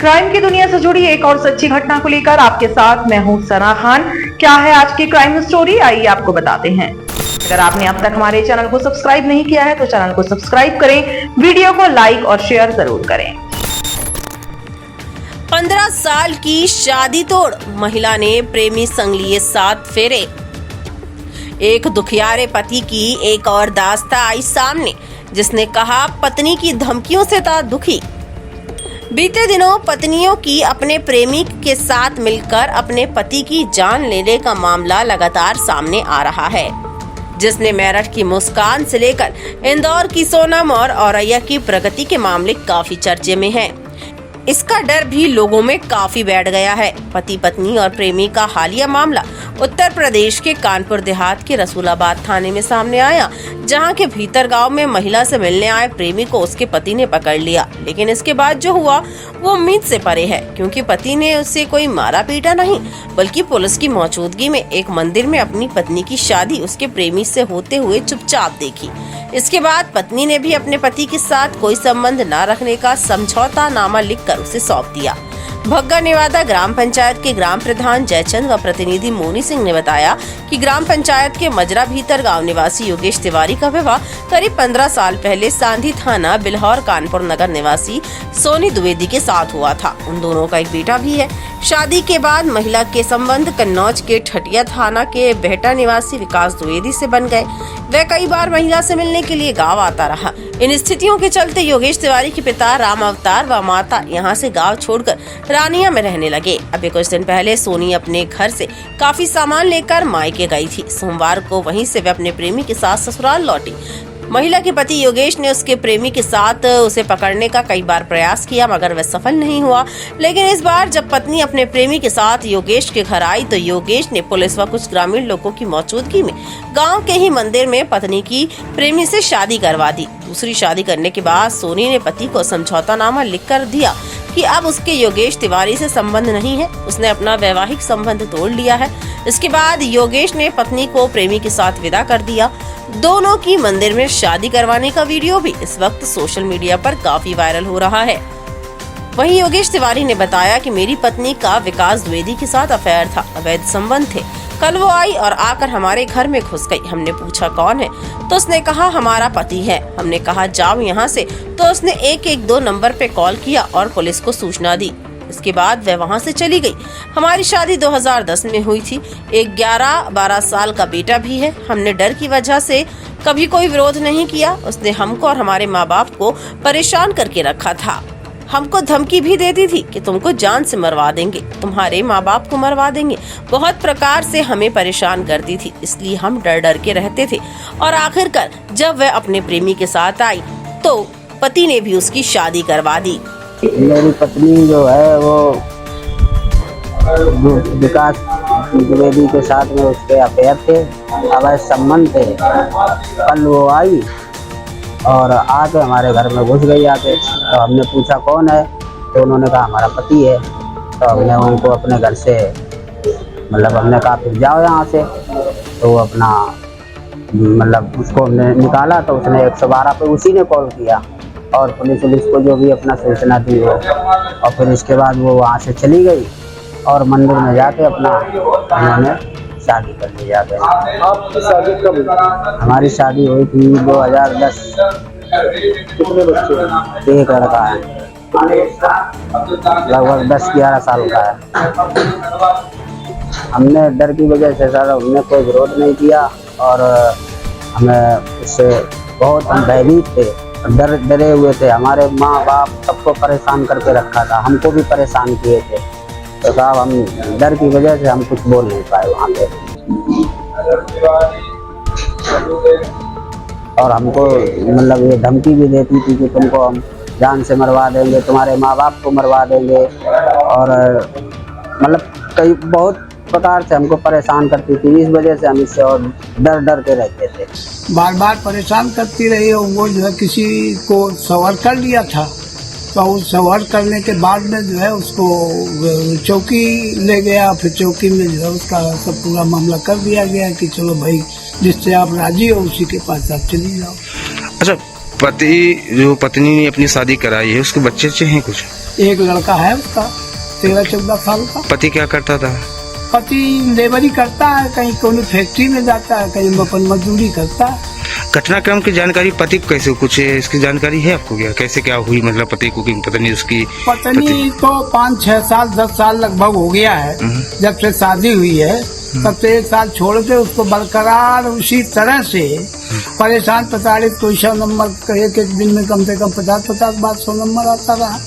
Crime की दुनिया से जुड़ी एक और सच्ची घटना को लेकर आपके साथ मैं हूं सना खान। क्या है आज की क्राइम स्टोरी, आइए आपको बताते हैं। अगर आपने अब तक हमारे चैनल को सब्सक्राइब नहीं किया है तो चैनल को सब्सक्राइब करें, वीडियो को लाइक और शेयर जरूर करें। 15 साल की शादी तोड़ महिला ने प्रेमी संग लिए 7 फेरे। एक दुखियारे पति की एक और दास्तां आई सामने, जिसने कहा पत्नी की धमकियों से था दुखी। बीते दिनों पत्नियों की अपने प्रेमी के साथ मिलकर अपने पति की जान लेने का मामला लगातार सामने आ रहा है, जिसने मेरठ की मुस्कान से लेकर इंदौर की सोनम और औरैया की प्रगति के मामले काफी चर्चे में हैं। इसका डर भी लोगों में काफी बैठ गया है। पति पत्नी और प्रेमी का हालिया मामला उत्तर प्रदेश के कानपुर देहात के रसूलाबाद थाने में सामने आया, जहां के भीतर गांव में महिला से मिलने आए प्रेमी को उसके पति ने पकड़ लिया। लेकिन इसके बाद जो हुआ वो उम्मीद से परे है, क्योंकि पति ने उसे कोई मारा पीटा नहीं, बल्कि पुलिस की मौजूदगी में एक मंदिर में अपनी पत्नी की शादी उसके प्रेमी से होते हुए चुपचाप देखी। इसके बाद पत्नी ने भी अपने पति के साथ कोई संबंध न रखने का समझौता नामा लिखकर उसे सौंप दिया। भग्गा नेवादा ग्राम पंचायत के ग्राम प्रधान जयचंद व प्रतिनिधि मोनी सिंह ने बताया कि ग्राम पंचायत के मजरा भीतर गांव निवासी योगेश तिवारी का विवाह करीब 15 साल पहले सांधी थाना बिल्हौर कानपुर नगर निवासी सोनी द्विवेदी के साथ हुआ था। उन दोनों का एक बेटा भी है। शादी के बाद महिला के संबंध कन्नौज के ठटिया थाना के बेहटा निवासी विकास द्विवेदी से बन गए। वह कई बार महिला से मिलने के लिए गाँव आता रहा। इन स्थितियों के चलते योगेश तिवारी के पिता राम अवतार व माता यहाँ से गाँव छोड़कर रानिया में रहने लगे। अभी कुछ दिन पहले सोनी अपने घर से काफी सामान लेकर मायके गई थी। सोमवार को वहीं से वे अपने प्रेमी के साथ ससुराल लौटी। महिला के पति योगेश ने उसके प्रेमी के साथ उसे पकड़ने का कई बार प्रयास किया, मगर वह सफल नहीं हुआ। लेकिन इस बार जब पत्नी अपने प्रेमी के साथ योगेश के घर आई तो योगेश ने पुलिस व कुछ ग्रामीण लोगों की मौजूदगी में गांव के ही मंदिर में पत्नी की प्रेमी से शादी करवा दी। दूसरी शादी करने के बाद सोनी ने पति को समझौतानामा लिख कर दिया कि अब उसके योगेश तिवारी से संबंध नहीं है। उसने अपना वैवाहिक संबंध तोड़ लिया है। इसके बाद योगेश ने पत्नी को प्रेमी के साथ विदा कर दिया। दोनों की मंदिर में शादी करवाने का वीडियो भी इस वक्त सोशल मीडिया पर काफी वायरल हो रहा है। वहीं योगेश तिवारी ने बताया कि मेरी पत्नी का विकास द्विवेदी के साथ अफेयर था, अवैध संबंध थे। कल वो आई और आकर हमारे घर में घुस गई। हमने पूछा कौन है, तो उसने कहा हमारा पति है। हमने कहा जाओ यहाँ से, तो उसने 112 नंबर पे कॉल किया और पुलिस को सूचना दी। इसके बाद वह वहाँ से चली गई। हमारी शादी 2010 में हुई थी। एक 11-12 साल का बेटा भी है। हमने डर की वजह से कभी कोई विरोध नहीं किया। उसने हमको और हमारे माँ बाप को परेशान करके रखा था। हमको धमकी भी देती थी कि तुमको जान से मरवा देंगे, तुम्हारे माँ बाप को मरवा देंगे। बहुत प्रकार से हमें परेशान करती थी, इसलिए हम डर डर के रहते थे। और आखिरकार जब वह अपने प्रेमी के साथ आई तो पति ने भी उसकी शादी करवा दी। मेरी पत्नी जो है वो विकास द्विवेदी के साथ में उसके अफेयर थे, अवैध संबंध थे। कल वो आई और आके हमारे घर में घुस गई आके। तो हमने पूछा कौन है, तो उन्होंने कहा हमारा पति है। तो हमने उनको अपने घर से हमने कहा फिर जाओ यहाँ से। तो वो अपना उसको हमने निकाला तो उसने 112 पे उसी ने कॉल किया और पुलिस को जो भी अपना सूचना दी वो। और फिर इसके बाद वो वहाँ से चली गई और मंदिर में जाके अपना उन्होंने शादी कर ली जाके। आपकी शादी कब हुई? हमारी शादी हुई थी 2010। कितने बच्चे हैं? एक लड़का है, लगभग 10-11 साल का है। हमने डर की वजह से सर हमने कोई विरोध नहीं किया और हमें इससे बहुत हम भयभीत थे, डरे हुए थे। हमारे माँ बाप सबको परेशान करके रखा था, हमको भी परेशान किए थे। तो साहब हम डर की वजह से हम कुछ बोल नहीं पाए वहाँ पे। और हमको ये धमकी भी देती थी कि तुमको हम जान से मरवा देंगे, तुम्हारे माँ बाप को मरवा देंगे। और कई बहुत प्रकार से हमको परेशान करती थी। इस वजह से हम इससे और डर के रहते थे। बार बार परेशान करती रही और वो जो है किसी को सवार कर लिया था। तो उस सवार करने के बाद में जो है उसको चौकी ले गया। फिर चौकी में जो है उसका सब पूरा मामला कर दिया गया कि चलो भाई जिससे आप राजी हो उसी के पास आप चली जाओ। अच्छा, पति जो पत्नी ने अपनी शादी कराई है उसके बच्चे हैं कुछ? एक लड़का है उसका 13-14 साल का। पति क्या करता था? पति लेबरी करता है, कहीं कोई फैक्ट्री में जाता है, कहीं अपन मजदूरी करता है। घटनाक्रम की जानकारी पति को कैसे, कुछ इसकी जानकारी है आपको क्या, कैसे क्या हुई, मतलब पति को, की पता नहीं उसकी पत्नी तो 5-6 साल 10 साल लगभग हो गया है जब से शादी हुई है, तब से 1 साल छोड़ के उसको बरकरार उसी तरह से परेशान प्रताड़ित, कोई 100 नंबर एक दिन में कम से कम 50-50 बार 100 नंबर आता रहा।